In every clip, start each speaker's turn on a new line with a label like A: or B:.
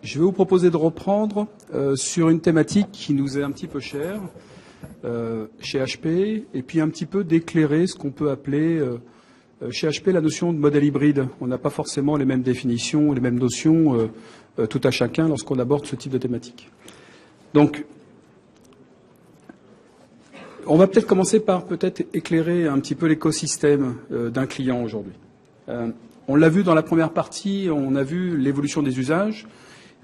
A: Je vais vous proposer de reprendre sur une thématique qui nous est un petit peu chère chez HP, et puis un petit peu d'éclairer ce qu'on peut appeler chez HP la notion de modèle hybride. On n'a pas forcément les mêmes définitions, les mêmes notions tout à chacun lorsqu'on aborde ce type de thématique. Donc, on va peut-être commencer par peut-être éclairer un petit peu l'écosystème d'un client aujourd'hui. On l'a vu dans la première partie, on a vu l'évolution des usages,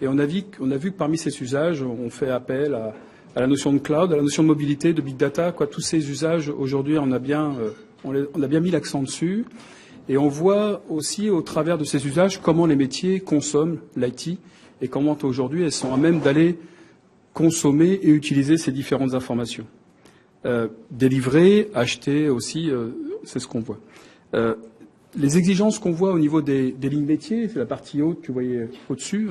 A: et on a vu que parmi ces usages, on fait appel à la notion de cloud, à la notion de mobilité, de big data, quoi. Tous ces usages aujourd'hui, on a bien mis l'accent dessus, et on voit aussi au travers de ces usages comment les métiers consomment l'IT et comment aujourd'hui elles sont à même d'aller consommer et utiliser ces différentes informations. Délivrer, acheter aussi, c'est ce qu'on voit. Les exigences qu'on voit au niveau des lignes métiers, c'est la partie haute que vous voyez au-dessus,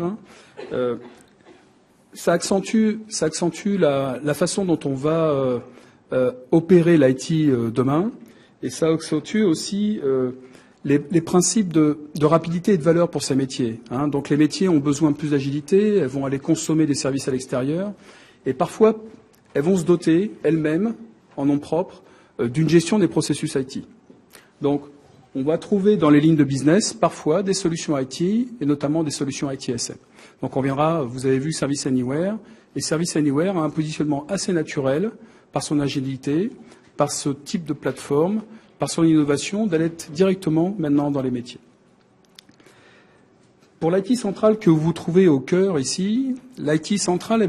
A: ça accentue la façon dont on va opérer l'IT demain, et ça accentue aussi les principes de rapidité et de valeur pour ces métiers. Donc les métiers ont besoin de plus d'agilité, elles vont aller consommer des services à l'extérieur, et parfois elles vont se doter elles-mêmes, en nom propre, d'une gestion des processus IT. Donc on va trouver dans les lignes de business parfois des solutions IT, et notamment des solutions ITSM. Donc on verra, vous avez vu Service Anywhere, et Service Anywhere a un positionnement assez naturel par son agilité, par ce type de plateforme, par son innovation, d'aller directement maintenant dans les métiers. Pour l'IT central que vous trouvez au cœur ici, l'IT central,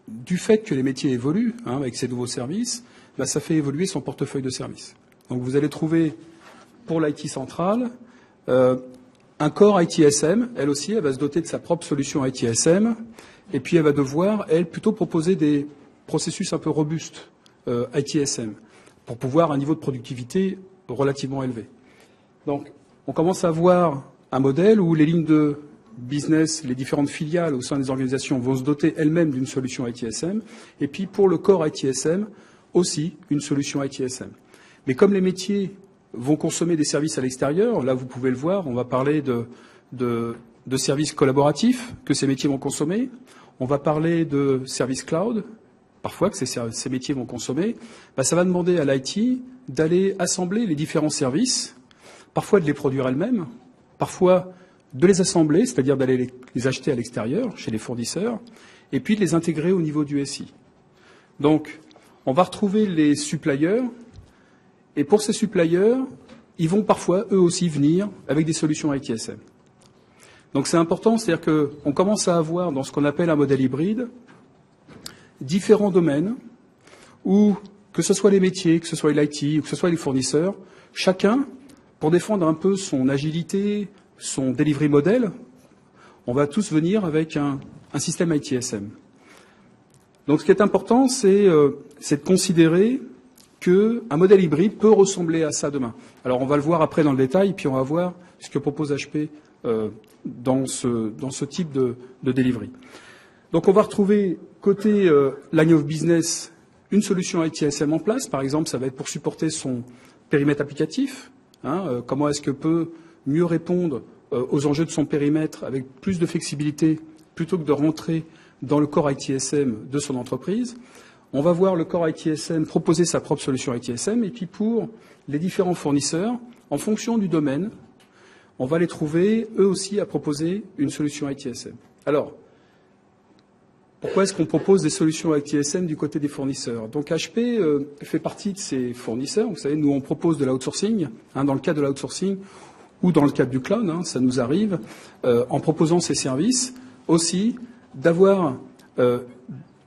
A: du fait que les métiers évoluent avec ces nouveaux services, ça fait évoluer son portefeuille de services. Donc vous allez trouver pour l'IT central un corps ITSM, elle aussi, elle va se doter de sa propre solution ITSM, et puis elle va devoir, elle, plutôt proposer des processus un peu robustes ITSM, pour pouvoir un niveau de productivité relativement élevé. Donc, on commence à avoir un modèle où les lignes de business, les différentes filiales au sein des organisations vont se doter elles-mêmes d'une solution ITSM, et puis pour le corps ITSM, aussi une solution ITSM. Mais comme les métiers vont consommer des services à l'extérieur, là vous pouvez le voir, on va parler de services collaboratifs que ces métiers vont consommer, on va parler de services cloud, parfois que ces métiers vont consommer, ça va demander à l'IT d'aller assembler les différents services, parfois de les produire elles-mêmes, parfois de les assembler, c'est-à-dire d'aller les acheter à l'extérieur, chez les fournisseurs, et puis de les intégrer au niveau du SI. Donc, on va retrouver les suppliers, et pour ces suppliers, ils vont parfois, eux aussi, venir avec des solutions ITSM. Donc c'est important, c'est-à-dire qu'on commence à avoir, dans ce qu'on appelle un modèle hybride, différents domaines où, que ce soit les métiers, que ce soit l'IT, ou que ce soit les fournisseurs, chacun, pour défendre un peu son agilité, son delivery model, on va tous venir avec un système ITSM. Donc ce qui est important, c'est de considérer qu'un modèle hybride peut ressembler à ça demain. Alors on va le voir après dans le détail, puis on va voir ce que propose HP dans ce type de delivery. Donc on va retrouver côté line of business une solution ITSM en place. Par exemple, ça va être pour supporter son périmètre applicatif. Comment est-ce que peut mieux répondre aux enjeux de son périmètre avec plus de flexibilité plutôt que de rentrer dans le corps ITSM de son entreprise. On va voir le corps ITSM proposer sa propre solution ITSM, et puis pour les différents fournisseurs, en fonction du domaine, on va les trouver eux aussi à proposer une solution ITSM. Alors, pourquoi est-ce qu'on propose des solutions ITSM du côté des fournisseurs? Donc HP fait partie de ces fournisseurs. Vous savez, nous on propose de l'outsourcing, dans le cadre de l'outsourcing ou dans le cadre du cloud, ça nous arrive, en proposant ces services, aussi d'avoir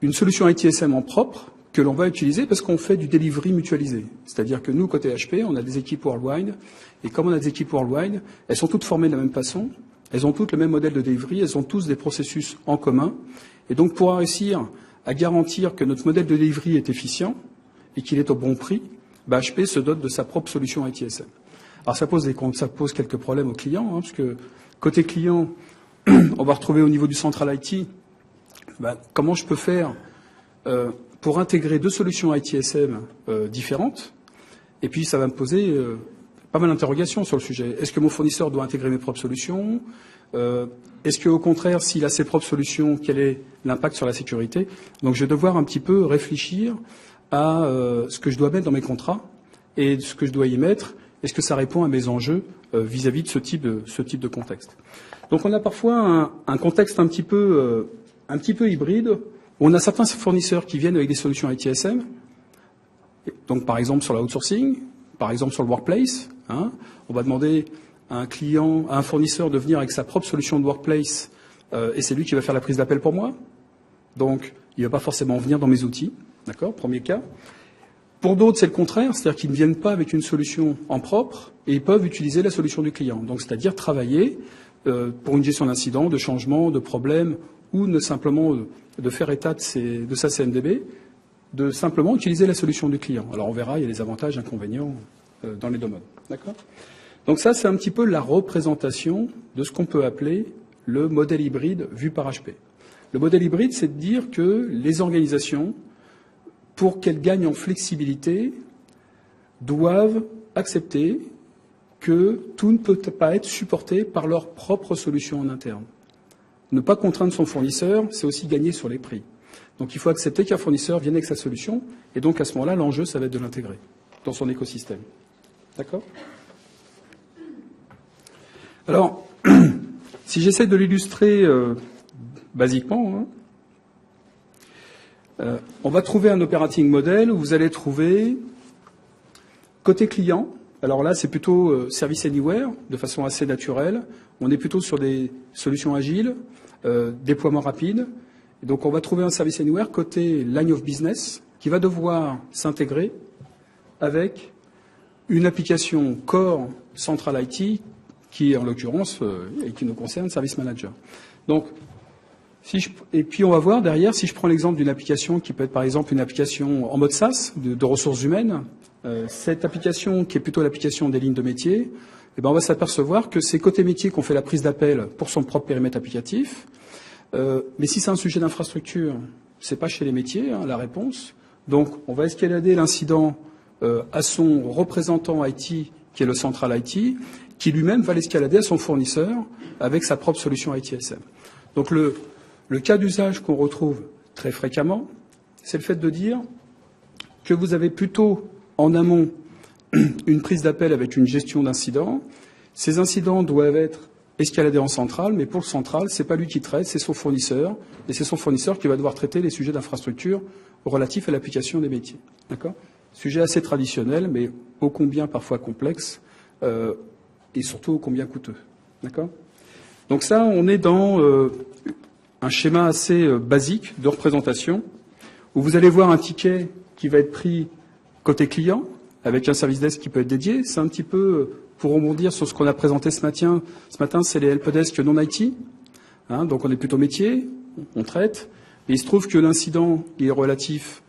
A: une solution ITSM en propre que l'on va utiliser parce qu'on fait du delivery mutualisé. C'est-à-dire que nous, côté HP, on a des équipes worldwide, et comme on a des équipes worldwide, elles sont toutes formées de la même façon, elles ont toutes le même modèle de delivery, elles ont tous des processus en commun, et donc pour réussir à garantir que notre modèle de delivery est efficient et qu'il est au bon prix, HP se dote de sa propre solution ITSM. Alors ça pose quelques problèmes aux clients, parce que côté client, on va retrouver au niveau du central IT, comment je peux faire pour intégrer deux solutions ITSM différentes, et puis ça va me poser pas mal d'interrogations sur le sujet. Est-ce que mon fournisseur doit intégrer mes propres solutions? Est-ce qu'au contraire, s'il a ses propres solutions, quel est l'impact sur la sécurité? Donc je vais devoir un petit peu réfléchir à ce que je dois mettre dans mes contrats et ce que je dois y mettre. Est-ce que ça répond à mes enjeux vis-à-vis de ce type de contexte? Donc on a parfois un contexte un petit peu hybride, où on a certains fournisseurs qui viennent avec des solutions ITSM, donc par exemple sur la outsourcing, par exemple sur le workplace. On va demander à un fournisseur de venir avec sa propre solution de workplace, et c'est lui qui va faire la prise d'appel pour moi. Donc il ne va pas forcément venir dans mes outils. D'accord, premier cas. Pour d'autres, c'est le contraire, c'est-à-dire qu'ils ne viennent pas avec une solution en propre et ils peuvent utiliser la solution du client. Donc, c'est-à-dire travailler pour une gestion d'incidents, de changements, de problèmes, ou ne simplement de faire état de sa CMDB, de simplement utiliser la solution du client. Alors, on verra, il y a les avantages, inconvénients dans les domaines. D'accord ? Donc ça, c'est un petit peu la représentation de ce qu'on peut appeler le modèle hybride vu par HP. Le modèle hybride, c'est de dire que les organisations, pour qu'elles gagnent en flexibilité, doivent accepter que tout ne peut pas être supporté par leur propre solution en interne. Ne pas contraindre son fournisseur, c'est aussi gagner sur les prix. Donc il faut accepter qu'un fournisseur vienne avec sa solution, et donc à ce moment-là, l'enjeu, ça va être de l'intégrer dans son écosystème. D'accord ? Alors, si j'essaie de l'illustrer basiquement, on va trouver un operating model où vous allez trouver côté client. Alors là, c'est plutôt service anywhere, de façon assez naturelle. On est plutôt sur des solutions agiles, déploiement rapide. Et donc, on va trouver un service anywhere côté line of business qui va devoir s'intégrer avec une application core central IT qui, en l'occurrence, et qui nous concerne, Service Manager. Donc, et puis on va voir derrière, si je prends l'exemple d'une application qui peut être par exemple une application en mode SaaS, de ressources humaines, cette application qui est plutôt l'application des lignes de métier, eh ben on va s'apercevoir que c'est côté métier qu'on fait la prise d'appel pour son propre périmètre applicatif. Mais si c'est un sujet d'infrastructure, c'est pas chez les métiers la réponse. Donc on va escalader l'incident à son représentant IT, qui est le central IT, qui lui-même va l'escalader à son fournisseur avec sa propre solution ITSM. Donc le cas d'usage qu'on retrouve très fréquemment, c'est le fait de dire que vous avez plutôt en amont une prise d'appel avec une gestion d'incidents. Ces incidents doivent être escaladés en centrale, mais pour le central, c'est pas lui qui traite, c'est son fournisseur, et c'est son fournisseur qui va devoir traiter les sujets d'infrastructure relatifs à l'application des métiers. D'accord ? Sujet assez traditionnel, mais ô combien parfois complexe, et surtout ô combien coûteux. D'accord ? Donc ça, on est dans un schéma assez basique de représentation, où vous allez voir un ticket qui va être pris côté client, avec un service desk qui peut être dédié. C'est un petit peu, pour rebondir sur ce qu'on a présenté ce matin, c'est les helpdesk non IT. Donc on est plutôt métier, on traite. Et il se trouve que l'incident est relatif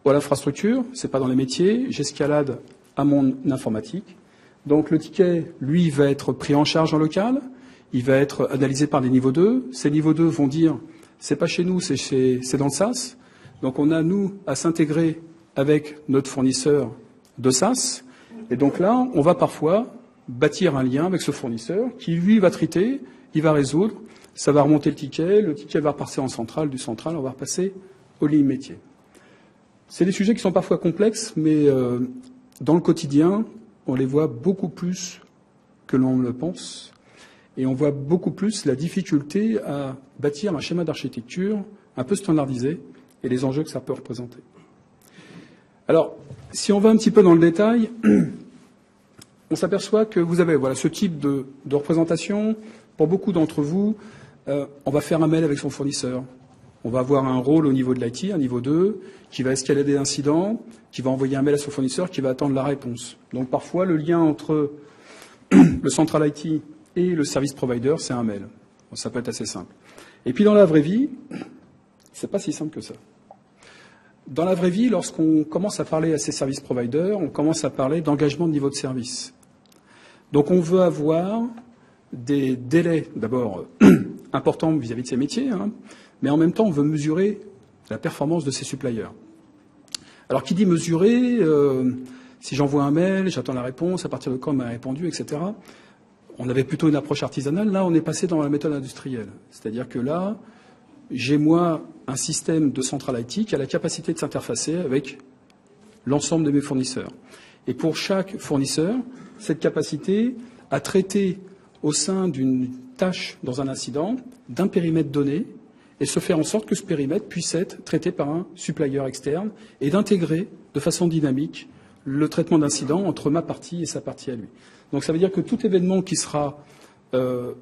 A: à l'infrastructure, c'est pas dans les métiers, j'escalade à mon informatique. Donc le ticket, lui, va être pris en charge en local. Il va être analysé par des niveaux 2. Ces niveaux 2 vont dire, c'est pas chez nous, c'est dans le SaaS. Donc on a, nous, à s'intégrer avec notre fournisseur de SaaS. Et donc là, on va parfois bâtir un lien avec ce fournisseur qui, lui, va traiter, il va résoudre, ça va remonter le ticket va repasser en centrale, du central, on va repasser aux lignes métiers. C'est des sujets qui sont parfois complexes, mais dans le quotidien, on les voit beaucoup plus que l'on le pense. Et on voit beaucoup plus la difficulté à bâtir un schéma d'architecture un peu standardisé et les enjeux que ça peut représenter. Alors, si on va un petit peu dans le détail, on s'aperçoit que vous avez ce type de représentation. Pour beaucoup d'entre vous, on va faire un mail avec son fournisseur. On va avoir un rôle au niveau de l'IT, un niveau 2, qui va escalader l'incident, qui va envoyer un mail à son fournisseur, qui va attendre la réponse. Donc parfois, le lien entre le central IT et le service provider, c'est un mail. Ça peut être assez simple. Et puis dans la vraie vie, c'est pas si simple que ça. Dans la vraie vie, lorsqu'on commence à parler à ces services providers, on commence à parler d'engagement de niveau de service. Donc on veut avoir des délais, d'abord, importants vis-à-vis de ces métiers, mais en même temps, on veut mesurer la performance de ces suppliers. Alors qui dit mesurer, Si j'envoie un mail, j'attends la réponse, à partir de quand on m'a répondu, etc. On avait plutôt une approche artisanale. Là, on est passé dans la méthode industrielle. C'est-à-dire que là, j'ai moi un système de centrale IT qui a la capacité de s'interfacer avec l'ensemble de mes fournisseurs. Et pour chaque fournisseur, cette capacité à traiter au sein d'une tâche dans un incident d'un périmètre donné et se faire en sorte que ce périmètre puisse être traité par un supplier externe et d'intégrer de façon dynamique le traitement d'incident entre ma partie et sa partie à lui. Donc ça veut dire que tout événement qui sera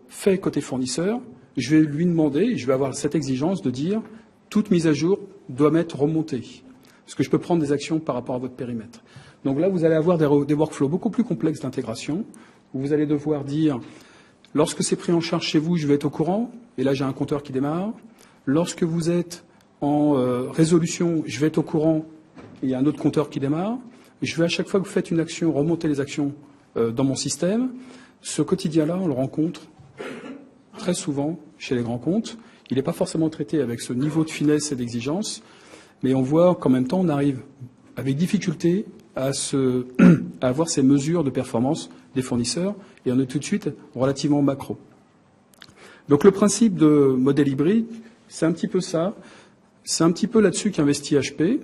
A: fait côté fournisseur, je vais lui demander, et je vais avoir cette exigence de dire toute mise à jour doit m'être remontée. Parce que je peux prendre des actions par rapport à votre périmètre. Donc là, vous allez avoir des workflows beaucoup plus complexes d'intégration, où vous allez devoir dire, lorsque c'est pris en charge chez vous, je vais être au courant, et là j'ai un compteur qui démarre. Lorsque vous êtes en résolution, je vais être au courant, et il y a un autre compteur qui démarre. Je vais à chaque fois que vous faites une action, remonter les actions dans mon système. Ce quotidien-là, on le rencontre très souvent chez les grands comptes. Il n'est pas forcément traité avec ce niveau de finesse et d'exigence, mais on voit qu'en même temps, on arrive avec difficulté à avoir ces mesures de performance des fournisseurs, et on est tout de suite relativement macro. Donc le principe de modèle hybride, c'est un petit peu ça. C'est un petit peu là-dessus qu'investit HP.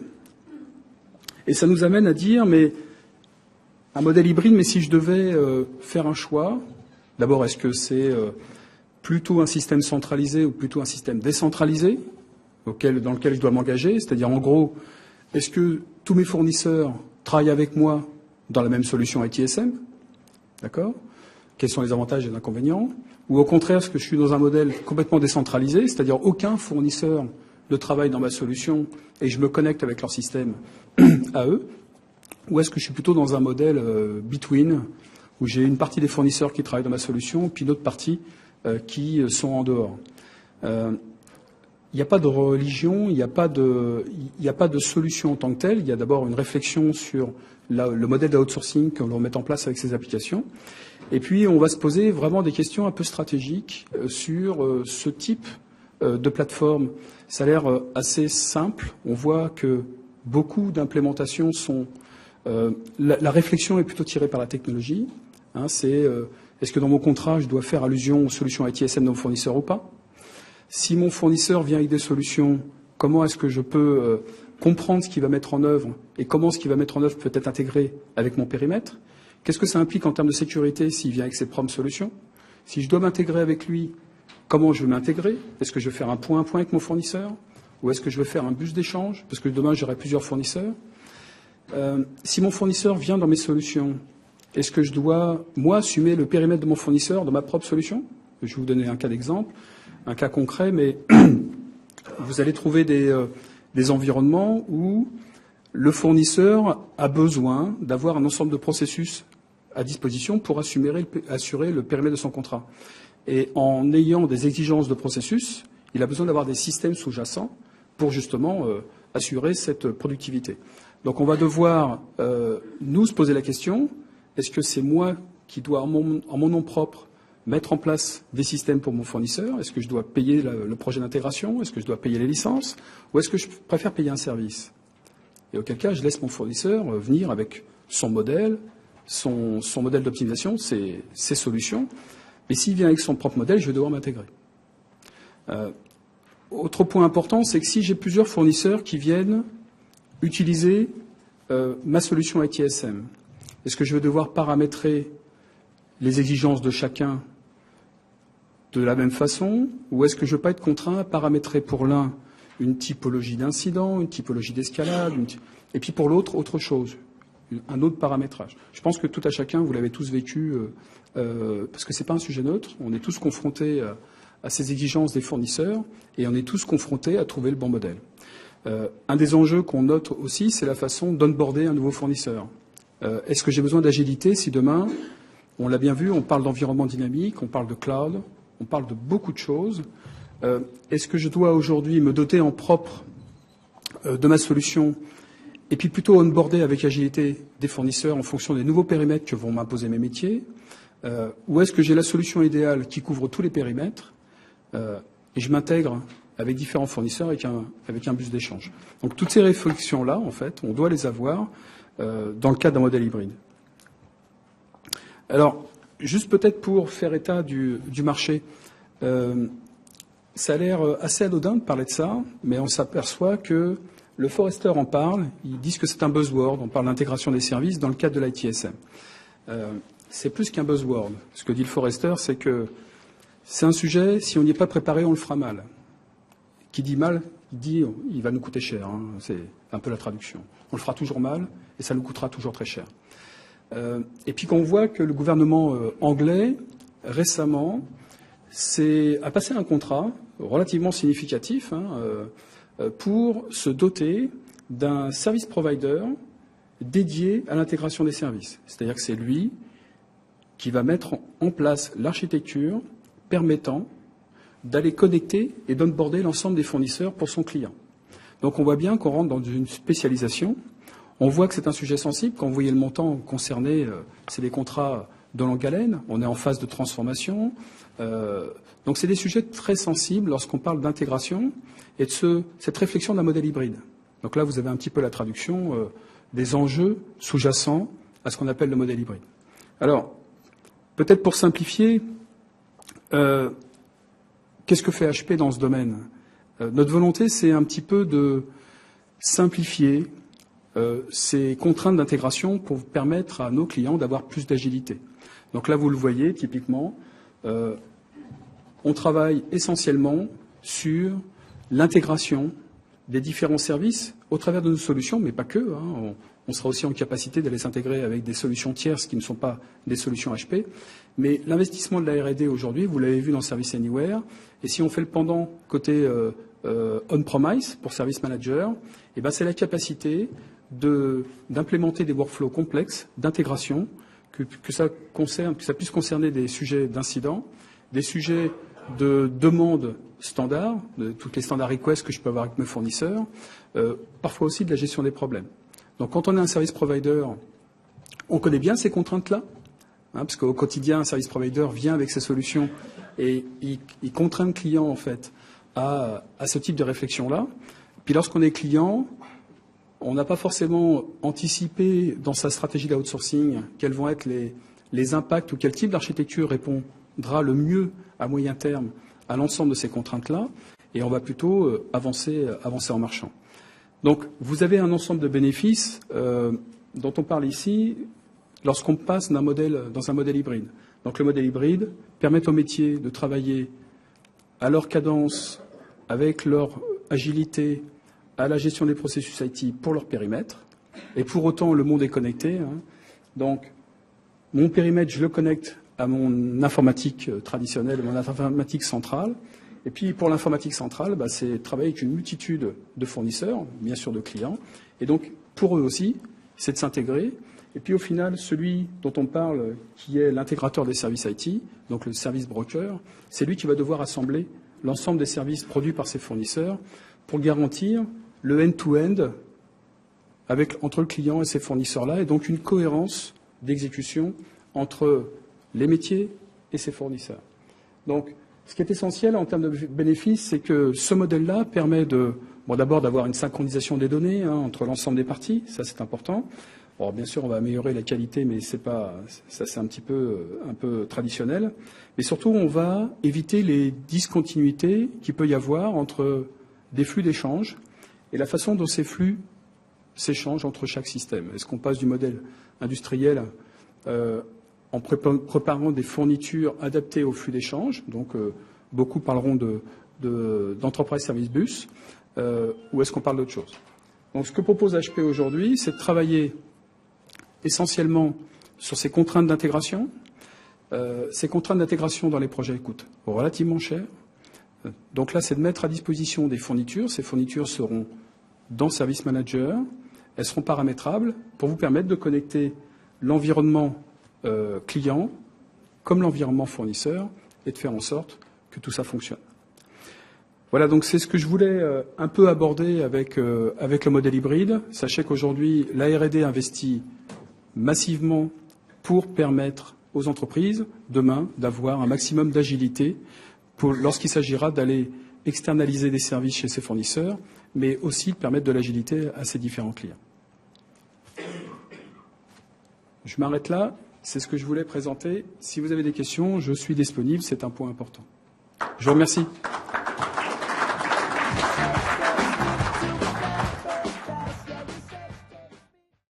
A: Et ça nous amène à dire, mais un modèle hybride, mais si je devais faire un choix, d'abord, est-ce que c'est plutôt un système centralisé ou plutôt un système décentralisé dans lequel je dois m'engager? C'est-à-dire, en gros, est-ce que tous mes fournisseurs travaillent avec moi dans la même solution ITSM? D'accord? Quels sont les avantages et les inconvénients? Ou au contraire, est-ce que je suis dans un modèle complètement décentralisé, c'est-à-dire aucun fournisseur ne travaille dans ma solution et je me connecte avec leur système à eux? Ou est-ce que je suis plutôt dans un modèle between, où j'ai une partie des fournisseurs qui travaillent dans ma solution, puis une autre partie qui sont en dehors? Il n'y a pas de religion, il n'y a pas de solution en tant que telle. Il y a d'abord une réflexion sur le modèle d'outsourcing que l'on met en place avec ces applications. Et puis, on va se poser vraiment des questions un peu stratégiques sur ce type de plateforme. Ça a l'air assez simple. On voit que beaucoup d'implémentations sont... la réflexion est plutôt tirée par la technologie. Hein, est-ce que dans mon contrat, je dois faire allusion aux solutions ITSM de mon fournisseur ou pas? Si mon fournisseur vient avec des solutions, comment est-ce que je peux comprendre ce qu'il va mettre en œuvre et comment ce qu'il va mettre en œuvre peut être intégré avec mon périmètre? Qu'est-ce que ça implique en termes de sécurité s'il vient avec ses propres solutions? Si je dois m'intégrer avec lui, comment je vais m'intégrer? Est-ce que je vais faire un point à point avec mon fournisseur? Ou est-ce que je vais faire un bus d'échange? Parce que demain, j'aurai plusieurs fournisseurs. Si mon fournisseur vient dans mes solutions, est-ce que je dois, moi, assumer le périmètre de mon fournisseur dans ma propre solution? Je vais vous donner un cas d'exemple, un cas concret, mais vous allez trouver des environnements où le fournisseur a besoin d'avoir un ensemble de processus à disposition pour assurer le périmètre de son contrat. Et en ayant des exigences de processus, il a besoin d'avoir des systèmes sous-jacents pour justement assurer cette productivité. Donc on va devoir, nous, se poser la question, est-ce que c'est moi qui dois, en mon nom propre, mettre en place des systèmes pour mon fournisseur? Est-ce que je dois payer le projet d'intégration? Est-ce que je dois payer les licences? Ou est-ce que je préfère payer un service? Et auquel cas, je laisse mon fournisseur venir avec son modèle, son modèle d'optimisation, ses solutions. Mais s'il vient avec son propre modèle, je vais devoir m'intégrer. Autre point important, c'est que si j'ai plusieurs fournisseurs qui viennent utiliser ma solution ITSM, est-ce que je vais devoir paramétrer les exigences de chacun de la même façon, ou est-ce que je ne vais pas être contraint à paramétrer pour l'un une typologie d'incident, une typologie d'escalade, et puis pour l'autre, autre chose, un autre paramétrage? Je pense que tout à chacun, vous l'avez tous vécu, parce que ce n'est pas un sujet neutre, on est tous confrontés à ces exigences des fournisseurs, et on est tous confrontés à trouver le bon modèle. Un des enjeux qu'on note aussi, c'est la façon d'onboarder un nouveau fournisseur. Est-ce que j'ai besoin d'agilité si demain, on l'a bien vu, on parle d'environnement dynamique, on parle de cloud, on parle de beaucoup de choses. Est-ce que je dois aujourd'hui me doter en propre de ma solution et puis plutôt onboarder avec agilité des fournisseurs en fonction des nouveaux périmètres que vont m'imposer mes métiers? Ou est-ce que j'ai la solution idéale qui couvre tous les périmètres et je m'intègre avec différents fournisseurs avec un bus d'échange? Donc toutes ces réflexions-là, en fait, on doit les avoir dans le cadre d'un modèle hybride. Alors, juste peut-être pour faire état du marché, ça a l'air assez anodin de parler de ça, mais on s'aperçoit que le Forrester en parle, ils disent que c'est un buzzword, on parle d'intégration des services dans le cadre de l'ITSM. C'est plus qu'un buzzword. Ce que dit le Forrester, c'est que c'est un sujet, si on n'y est pas préparé, on le fera mal. Qui dit mal, dit il va nous coûter cher. Hein. C'est un peu la traduction. On le fera toujours mal et ça nous coûtera toujours très cher. Et puis quand on voit que le gouvernement anglais, récemment, a passé un contrat relativement significatif pour se doter d'un service provider dédié à l'intégration des services. C'est-à-dire que c'est lui qui va mettre en place l'architecture permettant d'aller connecter et d'onboarder l'ensemble des fournisseurs pour son client. Donc on voit bien qu'on rentre dans une spécialisation. On voit que c'est un sujet sensible. Quand vous voyez le montant concerné, c'est des contrats de longue haleine. On est en phase de transformation. Donc c'est des sujets très sensibles lorsqu'on parle d'intégration et de cette réflexion d'un modèle hybride. Donc là, vous avez un petit peu la traduction des enjeux sous-jacents à ce qu'on appelle le modèle hybride. Alors, peut-être pour simplifier, qu'est-ce que fait HP dans ce domaine ? Notre volonté, c'est un petit peu de simplifier ces contraintes d'intégration pour permettre à nos clients d'avoir plus d'agilité. Donc là, vous le voyez, typiquement, on travaille essentiellement sur l'intégration des différents services au travers de nos solutions, mais pas que. Hein. On sera aussi en capacité d'aller s'intégrer avec des solutions tierces qui ne sont pas des solutions HP. Mais l'investissement de la R&D aujourd'hui, vous l'avez vu dans Service Anywhere, et si on fait le pendant côté on-premise pour Service Manager, eh ben c'est la capacité d'implémenter des workflows complexes d'intégration, que ça puisse concerner des sujets d'incidents, des sujets de demandes standards, de toutes les standard requests que je peux avoir avec mes fournisseurs, parfois aussi de la gestion des problèmes. Donc quand on est un service provider, on connaît bien ces contraintes-là, parce qu'au quotidien, un service provider vient avec ses solutions et il contraint le client en fait à ce type de réflexion-là. Puis lorsqu'on est client, on n'a pas forcément anticipé dans sa stratégie d'outsourcing quels vont être les impacts ou quel type d'architecture répondra le mieux à moyen terme à l'ensemble de ces contraintes-là, et on va plutôt avancer en marchant. Donc, vous avez un ensemble de bénéfices dont on parle ici lorsqu'on passe dans un modèle hybride. Donc, le modèle hybride permet aux métiers de travailler à leur cadence, avec leur agilité, à la gestion des processus IT pour leur périmètre. Et pour autant, le monde est connecté. Hein. Donc, mon périmètre, je le connecte à mon informatique traditionnelle, mon informatique centrale. Et puis, pour l'informatique centrale, c'est travailler avec une multitude de fournisseurs, bien sûr de clients. Et donc, pour eux aussi, c'est de s'intégrer. Et puis, au final, celui dont on parle, qui est l'intégrateur des services IT, donc le service broker, c'est lui qui va devoir assembler l'ensemble des services produits par ses fournisseurs pour garantir le end-to-end entre le client et ces fournisseurs-là, et donc une cohérence d'exécution entre les métiers et ses fournisseurs. Donc, ce qui est essentiel en termes de bénéfices, c'est que ce modèle-là permet d'abord d'avoir une synchronisation des données entre l'ensemble des parties, ça c'est important. Alors, bien sûr, on va améliorer la qualité, mais c'est un peu traditionnel. Mais surtout, on va éviter les discontinuités qu'il peut y avoir entre des flux d'échange et la façon dont ces flux s'échangent entre chaque système. Est-ce qu'on passe du modèle industriel en préparant des fournitures adaptées aux flux d'échange, donc beaucoup parleront d'enterprise service bus, ou est-ce qu'on parle d'autre chose? Donc ce que propose HP aujourd'hui, c'est de travailler essentiellement sur ces contraintes d'intégration. Ces contraintes d'intégration dans les projets coûtent relativement cher. Donc là, c'est de mettre à disposition des fournitures. Ces fournitures seront dans Service Manager. Elles seront paramétrables pour vous permettre de connecter l'environnement client comme l'environnement fournisseur et de faire en sorte que tout ça fonctionne. Voilà, donc c'est ce que je voulais un peu aborder avec le modèle hybride. Sachez qu'aujourd'hui, la R&D investit massivement pour permettre aux entreprises, demain, d'avoir un maximum d'agilité lorsqu'il s'agira d'aller externaliser des services chez ses fournisseurs, mais aussi de permettre de l'agilité à ses différents clients. Je m'arrête là. C'est ce que je voulais présenter. Si vous avez des questions, je suis disponible. C'est un point important. Je vous remercie.